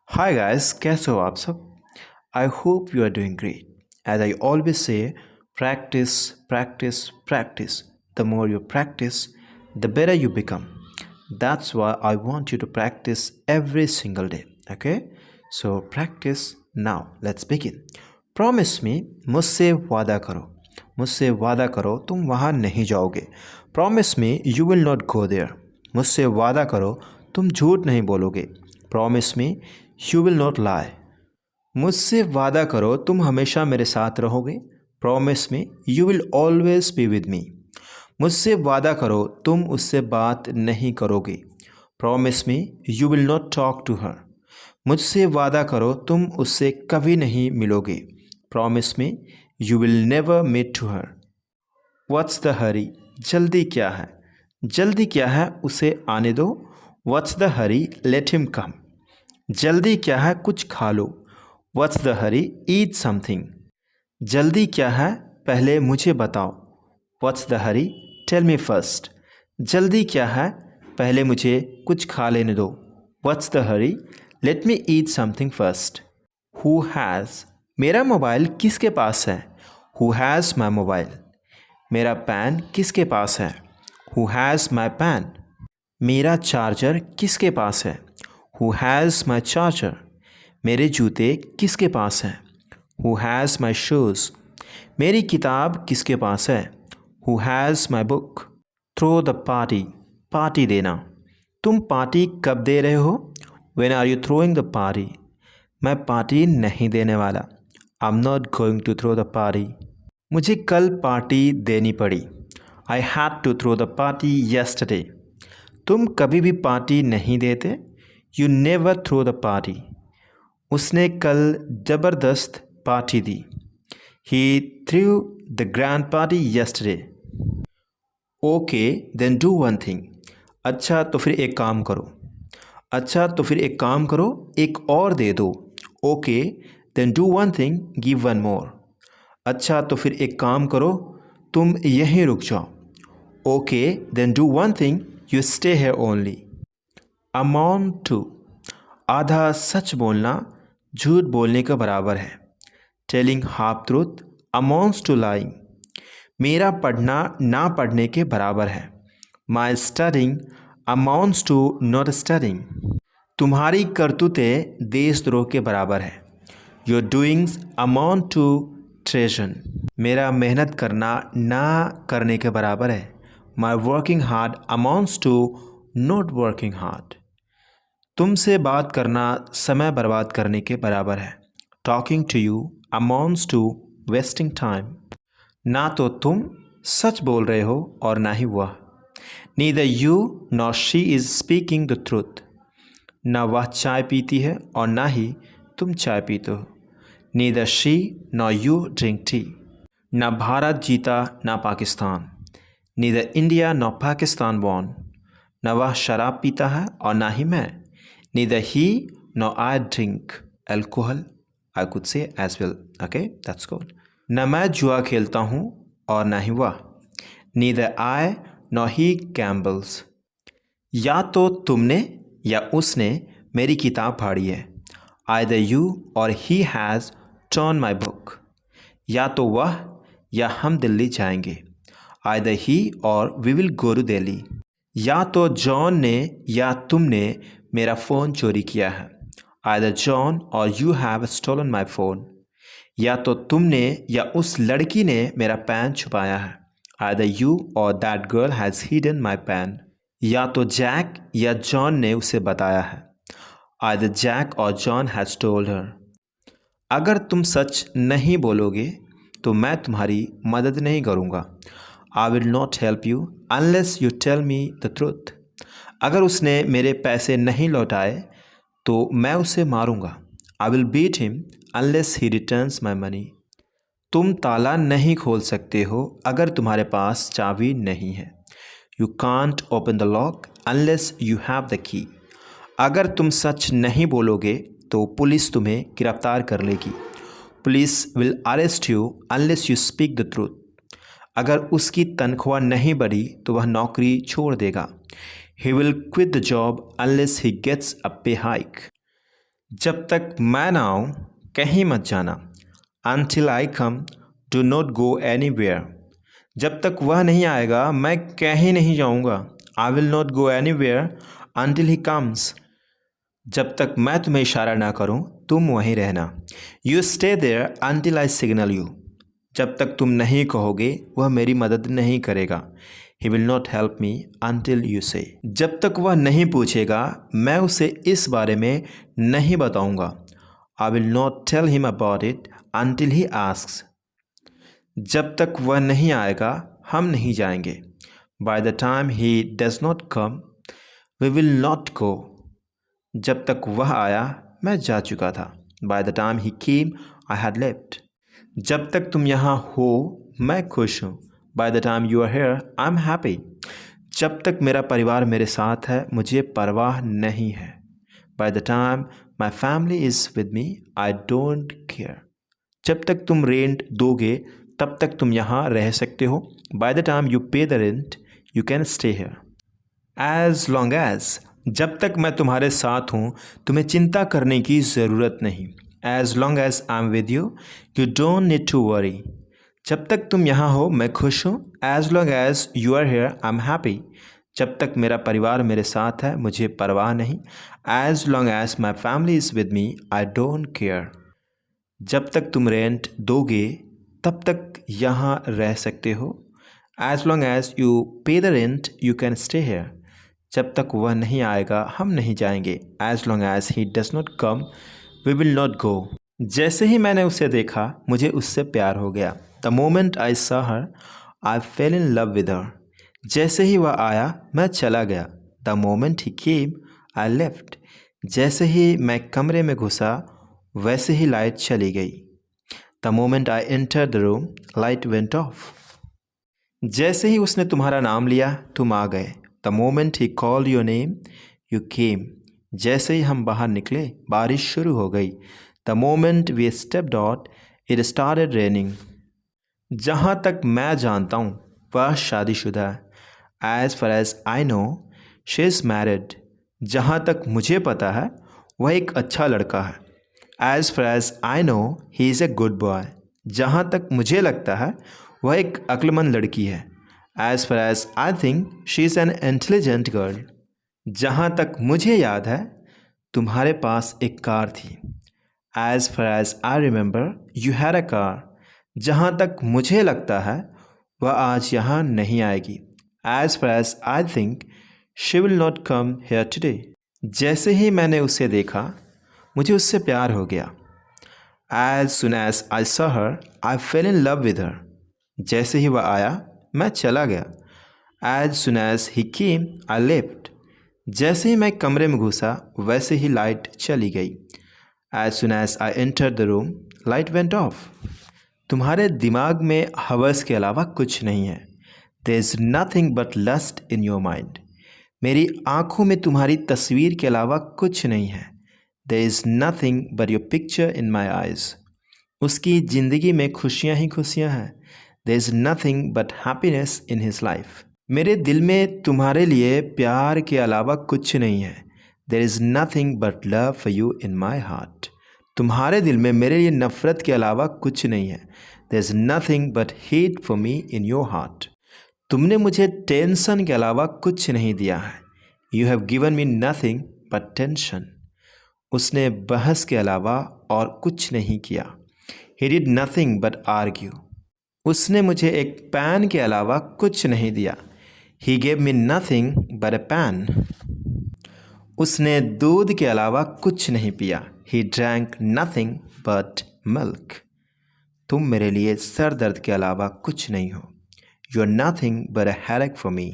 Hi guys, कैसे हो आप सब। I hope you are doing great. As I always say, practice practice practice. The more you practice, the better you become. That's why I want you to practice every single day. Okay? So practice now. Let's begin. Promise me, मुझसे वादा करो। मुझसे वादा करो तुम वहाँ नहीं जाओगे। Promise me you will not go there. मुझसे वादा करो तुम झूठ नहीं बोलोगे। Promise me you will not lie. मुझसे वादा करो तुम हमेशा मेरे साथ रहोगे। Promise me you will always be with me. मुझसे वादा करो तुम उससे बात नहीं करोगे। Promise me you will not talk to her. मुझसे वादा करो तुम उससे कभी नहीं मिलोगे। Promise me you will never meet to her. What's the hurry? जल्दी क्या है? जल्दी क्या है, उसे आने दो। What's the hurry? Let him come. जल्दी क्या है, कुछ खा लो। What's the hurry? Eat something. जल्दी क्या है, पहले मुझे बताओ। What's the hurry? Tell me first. जल्दी क्या है, पहले मुझे कुछ खा लेने दो। What's the hurry? Let me eat something first. Who has? मेरा मोबाइल किसके पास है? Who has my mobile? मेरा पेन किसके पास है? Who has my pen? मेरा चार्जर किसके पास है? Who has my charger? मेरे जूते किसके पास हैं? Who has my shoes? मेरी किताब किसके पास है? Who has my book? Throw the party. Party देना। तुम पार्टी कब दे रहे हो? When are you throwing the party? मैं पार्टी नहीं देने वाला। I'm not going to throw the party. मुझे कल पार्टी देनी पड़ी। I had to throw the party yesterday. तुम कभी भी पार्टी नहीं देते। You never throw the party. उसने कल ज़बरदस्त party the. He threw the grand party yesterday. Okay, then do one thing. अच्छा तो फिर एक काम करो। अच्छा तो फिर एक काम करो, एक और दे दो। Okay, then do one thing, give one more. अच्छा तो फिर एक काम करो, तुम यहीं रुक जाओ। Okay, then do one thing, you stay here only. Amount to. आधा सच बोलना झूठ बोलने के बराबर है। Telling half truth amounts to lying. मेरा पढ़ना ना पढ़ने के बराबर है। My studying amounts to not studying. तुम्हारी करतूतें देशद्रोह के बराबर है। Your doings amount to treason. मेरा मेहनत करना ना करने के बराबर है। My working hard amounts to not working hard. तुमसे बात करना समय बर्बाद करने के बराबर है। Talking to you amounts to wasting time. ना तो तुम सच बोल रहे हो और ना ही वह। Neither you nor she is speaking the truth. ना वह चाय पीती है और ना ही तुम चाय पीते हो। Neither she nor you drink tea. ना भारत जीता ना Pakistan. Neither India nor Pakistan won. ना वह शराब पीता है और ना ही मैं। Neither he nor I drink alcohol. I could say as well. Okay, that's good. न मैं जुआ खेलता हूँ और ना ही वह। Neither I nor he gambles. या तो तुमने या उसने मेरी किताब फाड़ी है। Either you or he has torn my book. या तो वह या हम दिल्ली जाएंगे। Either he or we will go to Delhi. या तो जॉन ने या तुमने मेरा फ़ोन चोरी किया है। Either John or you have stolen my phone. या तो तुमने या उस लड़की ने मेरा पेन छुपाया है। Either you or that girl has hidden my pen. या तो जैक या जॉन ने उसे बताया है। Either Jack or John has told her. अगर तुम सच नहीं बोलोगे तो मैं तुम्हारी मदद नहीं करूँगा। I will not help you unless you tell me the truth. अगर उसने मेरे पैसे नहीं लौटाए तो मैं उसे मारूंगा। I will beat him unless he returns my money. तुम ताला नहीं खोल सकते हो अगर तुम्हारे पास चाबी नहीं है। You can't open the lock unless you have the key. अगर तुम सच नहीं बोलोगे तो पुलिस तुम्हें गिरफ्तार कर लेगी। Police will arrest you unless you speak the truth. अगर उसकी तनख्वाह नहीं बढ़ी तो वह नौकरी छोड़ देगा। He will quit the job unless he gets a pay hike. जब तक मैं ना आऊँ कहीं मत जाना। Until I come, do not go anywhere. जब तक वह नहीं आएगा मैं कहीं नहीं जाऊँगा। I will not go anywhere until he comes. जब तक मैं तुम्हें इशारा ना करूँ तुम वहीं रहना। You stay there until I signal you. जब तक तुम नहीं कहोगे वह मेरी मदद नहीं करेगा। He will not help me until you say. जब तक वह नहीं पूछेगा मैं उसे इस बारे में नहीं बताऊंगा। I will not tell him about it until he asks. जब तक वह नहीं आएगा हम नहीं जाएंगे। By the time he does not come, we will not go. जब तक वह आया मैं जा चुका था। By the time he came, I had left. जब तक तुम यहाँ हो मैं खुश हूँ। By the time you are here, I'm happy. जब तक मेरा परिवार मेरे साथ है मुझे परवाह नहीं है। By the time my family is with me, I don't care. जब तक तुम रेंट दोगे तब तक तुम यहाँ रह सकते हो। By the time you pay the rent, you can stay here. As long as, जब तक मैं तुम्हारे साथ हूँ तुम्हें चिंता करने की ज़रूरत नहीं। As long as I'm with you, you don't need to worry. जब तक तुम यहाँ हो मैं खुश हूँ। As long as you are here, I'm happy. जब तक मेरा परिवार मेरे साथ है मुझे परवाह नहीं। As long as my family is with me, I don't care. जब तक तुम रेंट दोगे तब तक यहाँ रह सकते हो। As long as you pay the rent, you can stay here. जब तक वह नहीं आएगा हम नहीं जाएंगे। As long as he does not come, we will not go. जैसे ही मैंने उसे देखा मुझे उससे प्यार हो गया। The moment I saw her, I fell in love with her. जैसे ही वह आया मैं चला गया। The moment he came, I left. जैसे ही मैं कमरे में घुसा वैसे ही लाइट चली गई। The moment I entered the room, light went off. जैसे ही उसने तुम्हारा नाम लिया तुम आ गए। The moment he called your name, you came. जैसे ही हम बाहर निकले बारिश शुरू हो गई। The moment we stepped out, it started raining. जहाँ तक मैं जानता हूँ वह शादीशुदा है। As far as I know, she is married. जहाँ तक मुझे पता है वह एक अच्छा लड़का है। As far as I know, he is a good boy. जहाँ तक मुझे लगता है वह एक अक्लमंद लड़की है। As far as I think, she is an intelligent girl. जहाँ तक मुझे याद है तुम्हारे पास एक कार थी। As far as I remember, you had a car. जहाँ तक मुझे लगता है वह आज यहाँ नहीं आएगी। As far as I think, she will not come here today. जैसे ही मैंने उसे देखा मुझे उससे प्यार हो गया। As soon as I saw her, I fell in love with her. जैसे ही वह आया मैं चला गया। As soon as he came, I left. जैसे ही मैं कमरे में घुसा वैसे ही लाइट चली गई। As soon as I entered the room, light went off. तुम्हारे दिमाग में हवस के अलावा कुछ नहीं है। There is nothing but lust in your mind. मेरी आँखों में तुम्हारी तस्वीर के अलावा कुछ नहीं है। There is nothing but your picture in my eyes. उसकी ज़िंदगी में खुशियाँ ही खुशियाँ हैं। There is nothing but happiness in his life. मेरे दिल में तुम्हारे लिए प्यार के अलावा कुछ नहीं है। There is nothing but love for you in my heart. तुम्हारे दिल में मेरे लिए नफ़रत के अलावा कुछ नहीं है। There is nothing but hate for me in your heart. तुमने मुझे टेंशन के अलावा कुछ नहीं दिया है। You have given me nothing but tension. उसने बहस के अलावा और कुछ नहीं किया। He did nothing but argue. उसने मुझे एक पैन के अलावा कुछ नहीं दिया। He gave me nothing but a pan. उसने दूध के अलावा कुछ नहीं पिया। He drank nothing but milk. तुम मेरे लिए सर दर्द के अलावा कुछ नहीं हो। You are nothing but a headache for me.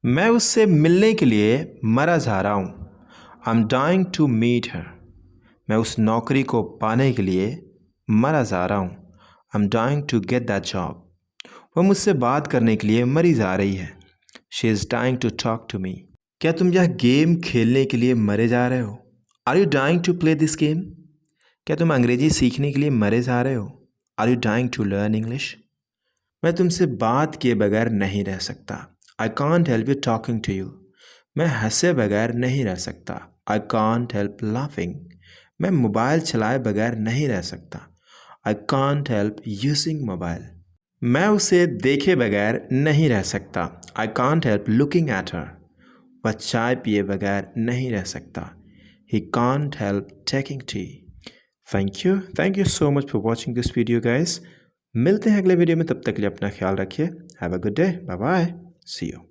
मैं उससे मिलने के लिए मरा जा रहा हूँ। I'm dying to meet her. मैं उस नौकरी को पाने के लिए मरा जा रहा हूँ। I'm dying to get that job. वह मुझसे बात करने के लिए मरी जा रही है। She is dying to talk to me. क्या तुम यह गेम खेलने के लिए मरे जा रहे हो? Are you dying to play this game? क्या तुम अंग्रेजी सीखने के लिए मरे जा रहे हो? Are you dying to learn English? मैं तुमसे बात किए बगैर नहीं रह सकता। I can't help you talking to you. मैं हंसे बगैर नहीं रह सकता। I can't help laughing. मैं मोबाइल चलाए बगैर नहीं रह सकता। I can't help using mobile. मैं उसे देखे बगैर नहीं रह सकता। I can't help looking at her. वह चाय पिए बगैर नहीं रह सकता। He can't help taking tea. Thank you so much for watching this video guys. मिलते हैं अगले वीडियो में, तब तक के लिए अपना ख्याल रखिए। Have a good day, bye bye, see you.